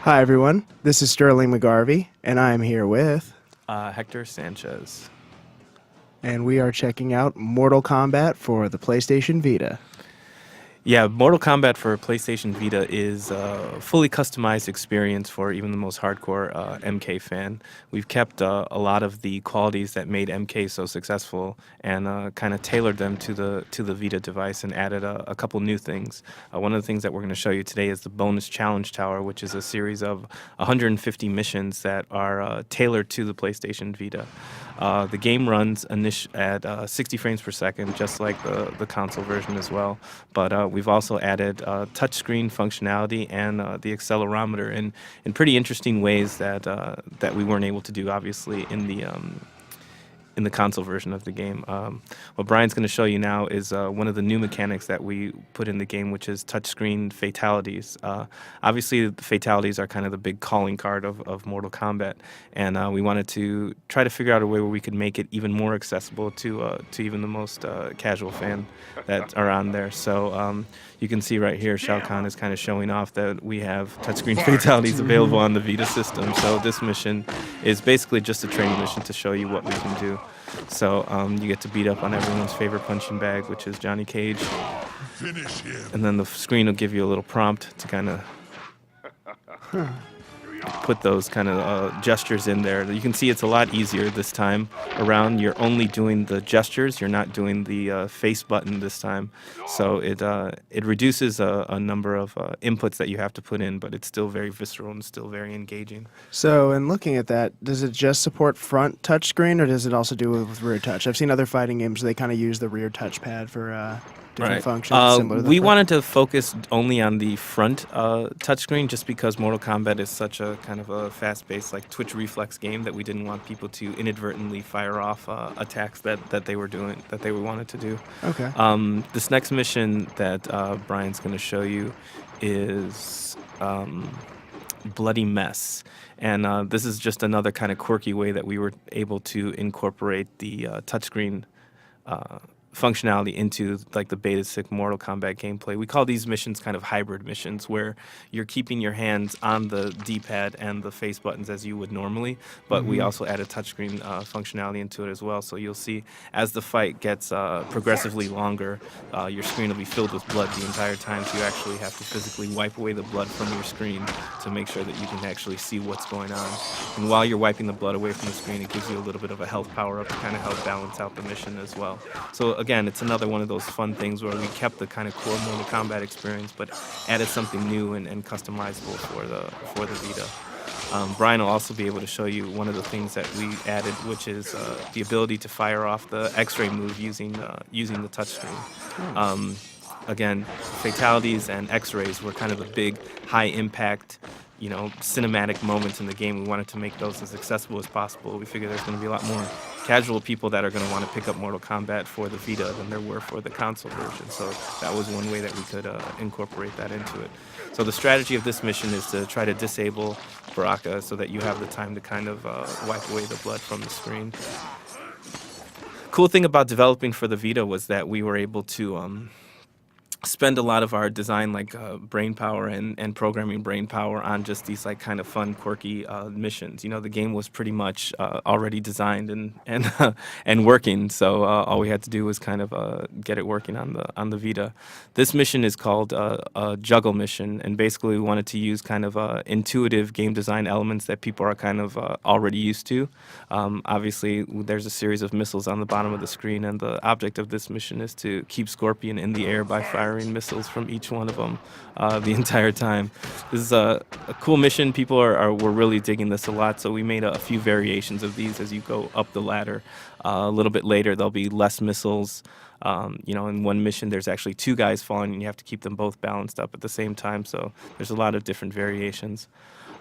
Hi, everyone. This is Sterling McGarvey, and I'm here with, Hector Sanchez. and we are checking out Mortal Kombat for the PlayStation Vita. Yeah, Mortal Kombat for PlayStation Vita is a fully customized experience for even the most hardcore MK fan. We've kept a lot of the qualities that made MK so successful and kind of tailored them to the Vita device and added a couple new things. One of the things that we're going to show you today is the bonus challenge tower, which is a series of 150 missions that are tailored to the PlayStation Vita. The game runs at 60 frames per second, just like the console version as well. But we've also added touchscreen functionality and the accelerometer in pretty interesting ways that we weren't able to do, obviously, in the console version of the game. What Brian's going to show you now is one of the new mechanics that we put in the game, which is touchscreen fatalities. Obviously, the fatalities are kind of the big calling card of Mortal Kombat, and we wanted to try to figure out a way where we could make it even more accessible to even the most casual fan that are on there. So you can see right here, Shao Kahn is kind of showing off that we have touchscreen fatalities available on the Vita system. So this mission is basically just a training mission to show you what we can do. So you get to beat up on everyone's favorite punching bag, which is Johnny Cage. Finish him. And then the screen will give you a little prompt to kind of put those kind of gestures in there. You can see it's a lot easier this time around. You're only doing the gestures. You're not doing the face button this time. So it reduces a number of inputs that you have to put in, but it's still very visceral and still very engaging. So, in looking at that, does it just support front touchscreen, or does it also do with rear touch? I've seen other fighting games where they kind of use the rear touchpad for different functions. Similar to the We front. wanted to focus only on the front touchscreen just because Mortal Kombat is such a kind of a fast-paced, like Twitch reflex game that we didn't want people to inadvertently fire off attacks that they were doing, that they wanted to do. Okay. This next mission that Brian's going to show you is Bloody Mess. And this is just another kind of quirky way that we were able to incorporate the touchscreen functionality into like the basic Mortal Kombat gameplay. We call these missions kind of hybrid missions where you're keeping your hands on the D-pad and the face buttons as you would normally, but we also added touchscreen functionality into it as well. So you'll see as the fight gets progressively longer, your screen will be filled with blood the entire time, so you actually have to physically wipe away the blood from your screen to make sure that you can actually see what's going on. And while you're wiping the blood away from the screen, it gives you a little bit of a health power-up to kind of help balance out the mission as well. So again, it's another one of those fun things where we kept the kind of core Mortal Kombat experience, but added something new and customizable for the Vita. Brian will also be able to show you one of the things that we added, which is the ability to fire off the X-ray move using the touchscreen. Again, fatalities and X-rays were kind of the big high-impact, cinematic moments in the game. We wanted to make those as accessible as possible. We figured there's going to be a lot more casual people that are going to want to pick up Mortal Kombat for the Vita than there were for the console version. So that was one way that we could incorporate that into it. So the strategy of this mission is to try to disable Baraka so that you have the time to kind of wipe away the blood from the screen. Cool thing about developing for the Vita was that we were able to spend a lot of our design brain power and programming brain power on just these like kind of fun, quirky missions. The game was pretty much already designed and working, so all we had to do was kind of get it working on the Vita. This mission is called a juggle mission, and basically we wanted to use kind of intuitive game design elements that people are kind of already used to. Obviously, there's a series of missiles on the bottom of the screen, and the object of this mission is to keep Scorpion in the air by firing missiles from each one of them the entire time. This is a cool mission. People were really digging this a lot, so we made a few variations of these as you go up the ladder. A little bit later, there'll be less missiles. In one mission, there's actually two guys falling, and you have to keep them both balanced up at the same time, so there's a lot of different variations.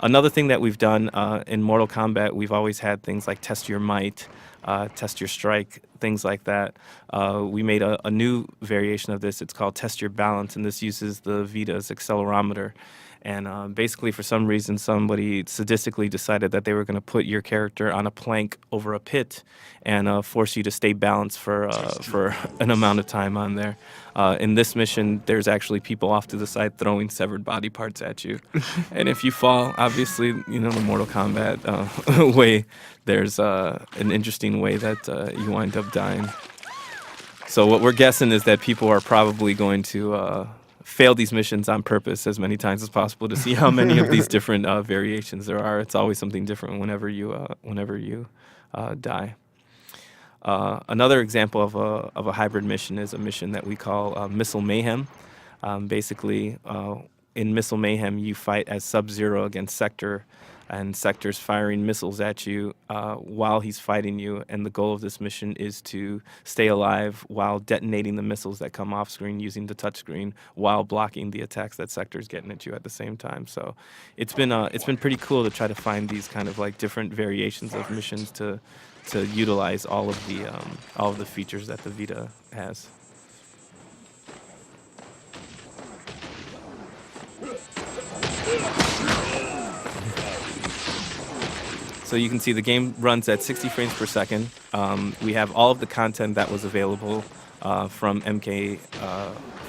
Another thing that we've done in Mortal Kombat, we've always had things like Test Your Might, test your strike, things like that. We made a new variation of this. It's called Test Your Balance, and this uses the Vita's accelerometer. And basically, for some reason, somebody sadistically decided that they were going to put your character on a plank over a pit and force you to stay balanced for an amount of time on there. In this mission, there's actually people off to the side throwing severed body parts at you. And if you fall, obviously, you know, the Mortal Kombat way, there's an interesting way that you wind up dying. So what we're guessing is that people are probably going to fail these missions on purpose as many times as possible to see how many of these different variations there are. It's always something different whenever you die. Another example of a hybrid mission is a mission that we call Missile Mayhem. Basically, in Missile Mayhem, you fight as Sub-Zero against Sector, and Sector's firing missiles at you while he's fighting you. And the goal of this mission is to stay alive while detonating the missiles that come off screen using the touchscreen while blocking the attacks that Sector's getting at you at the same time. So it's been pretty cool to try to find these kind of like different variations of missions to utilize all of the features that the Vita has. So you can see the game runs at 60 frames per second. We have all of the content that was available from MK,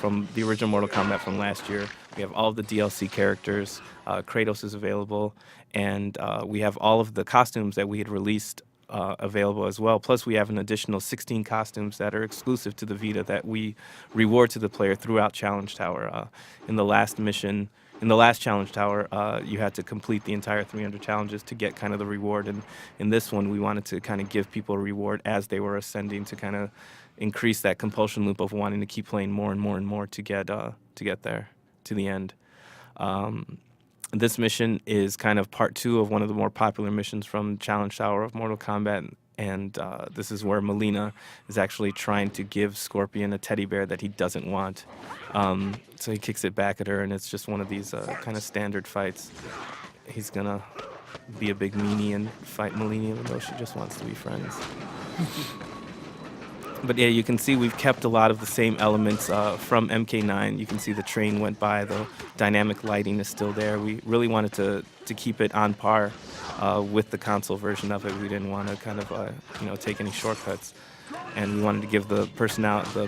from the original Mortal Kombat from last year. We have all of the DLC characters. Kratos is available. And we have all of the costumes that we had released available as well. Plus, we have an additional 16 costumes that are exclusive to the Vita that we reward to the player throughout Challenge Tower. In the last Challenge Tower, you had to complete the entire 300 challenges to get kind of the reward. And in this one, we wanted to kind of give people a reward as they were ascending to kind of increase that compulsion loop of wanting to keep playing more and more and more to get there, to the end. This mission is kind of part 2 of one of the more popular missions from Challenge Tower of Mortal Kombat. And this is where Melina is actually trying to give Scorpion a teddy bear that he doesn't want. So he kicks it back at her, and it's just one of these kind of standard fights. He's going to be a big meanie and fight Melina, even though she just wants to be friends. But yeah, you can see we've kept a lot of the same elements from MK9. You can see the train went by, the dynamic lighting is still there. We really wanted to keep it on par with the console version of it. We didn't want to kind of take any shortcuts, and we wanted to give the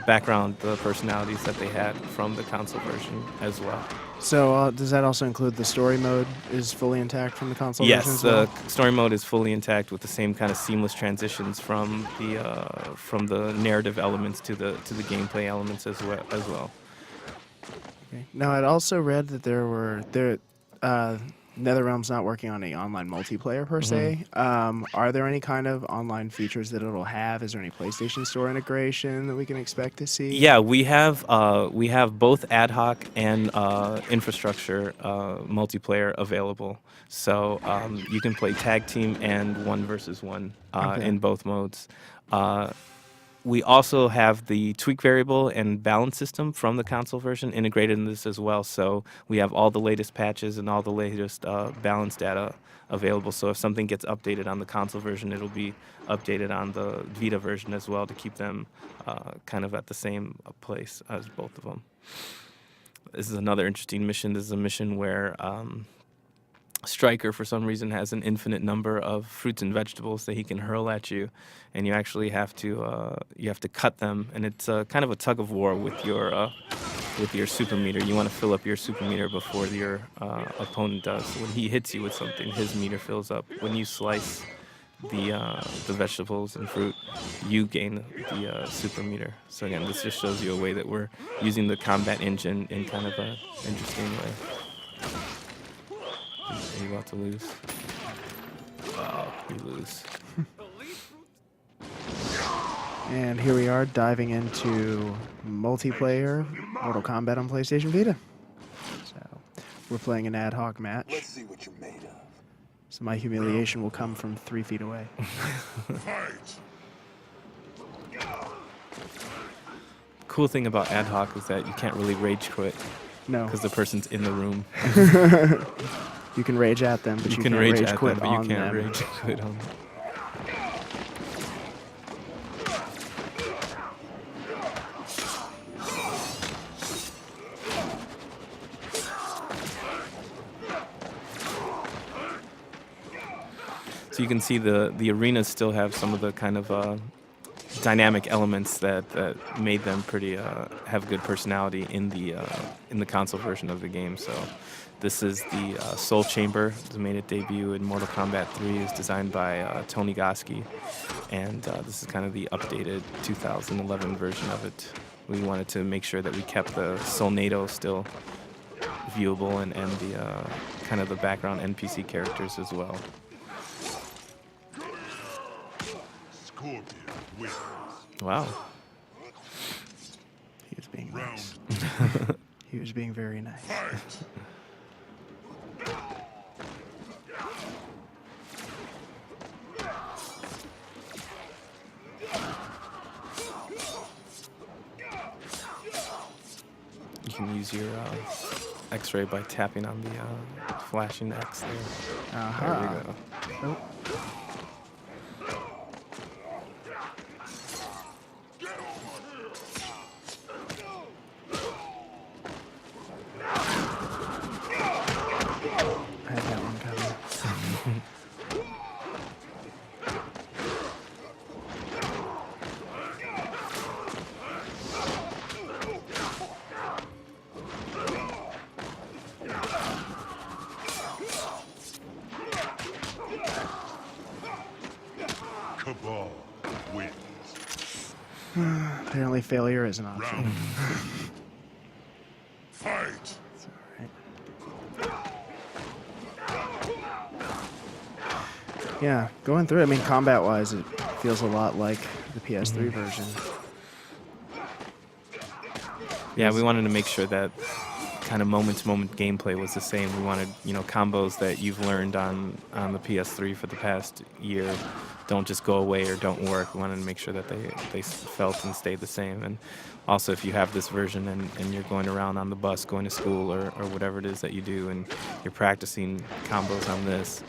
background, the personalities that they had from the console version as well. So does that also include the story mode is fully intact from the console version as well? Yes, the story mode is fully intact with the same kind of seamless transitions from the narrative elements to the gameplay elements as well. Okay. Now, I'd also read that NetherRealm's not working on any online multiplayer per se. Are there any kind of online features that it'll have? Is there any PlayStation Store integration that we can expect to see? Yeah, we have both ad hoc and infrastructure multiplayer available. So you can play tag team and 1 versus 1 in both modes. We also have the tweak variable and balance system from the console version integrated in this as well. So we have all the latest patches and all the latest balance data available. So if something gets updated on the console version, it'll be updated on the Vita version as well to keep them kind of at the same place as both of them. This is another interesting mission. This is a mission where Striker, for some reason, has an infinite number of fruits and vegetables that he can hurl at you, and you actually have to cut them, and it's kind of a tug of war with your super meter. You want to fill up your super meter before your opponent does. When he hits you with something, his meter fills up. When you slice the vegetables and fruit, you gain the super meter. So again, this just shows you a way that we're using the combat engine in kind of an interesting way. Are you about to lose? Oh, you lose. And here we are diving into multiplayer Mortal Kombat on PlayStation Vita. So we're playing an ad hoc match. Let's see what you're made of. So my humiliation will come from 3 feet away. Cool thing about ad hoc is that you can't really rage quit. No. Because the person's in the room. You can rage at them, but you can can't rage rage at quit them, but you on can't them. rage quit on them. So you can see the arenas still have some of the kind of dynamic elements that made them pretty have good personality in the console version of the game. So this is the Soul Chamber. It made its debut in Mortal Kombat 3. It was designed by Tony Goski, and this is kind of the updated 2011 version of it. We wanted to make sure that we kept the Soulnado still viewable and the kind of the background NPC characters as well. Wow. He was being nice. He was being very nice. You can use your X-ray by tapping on the flashing X there. There we go. Oh. I had that one coming. Cabal wins. Apparently failure is an option. Fight! It's all right. Yeah, going through it, I mean, combat-wise, it feels a lot like the PS3 version. Yeah, we wanted to make sure that kind of moment-to-moment gameplay was the same. We wanted, combos that you've learned on the PS3 for the past year don't just go away or don't work. We wanted to make sure that they felt and stayed the same. And also, if you have this version and you're going around on the bus, going to school or whatever it is that you do, and you're practicing combos on this,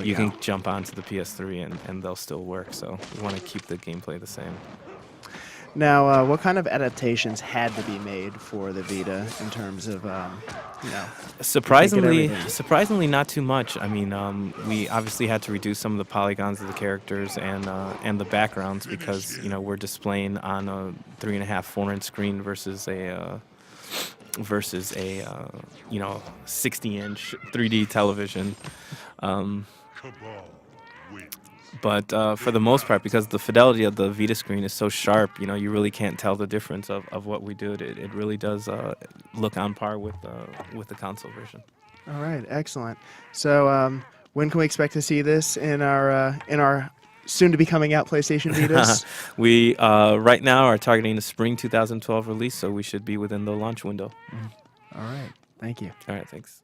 you can jump onto the PS3 and they'll still work. So we want to keep the gameplay the same. Now, what kind of adaptations had to be made for the Vita in terms of, Surprisingly, not too much. I mean, we obviously had to reduce some of the polygons of the characters and the backgrounds because we're displaying on a 3.5, 4-inch screen versus a 60-inch 3D television. Cabal wins. But for the most part, because the fidelity of the Vita screen is so sharp, you really can't tell the difference of what we do. It really does look on par with the console version. All right, excellent. So, when can we expect to see this in our soon-to-be coming out PlayStation Vitas? We right now are targeting a spring 2012 release, so we should be within the launch window. All right, thank you. All right, thanks.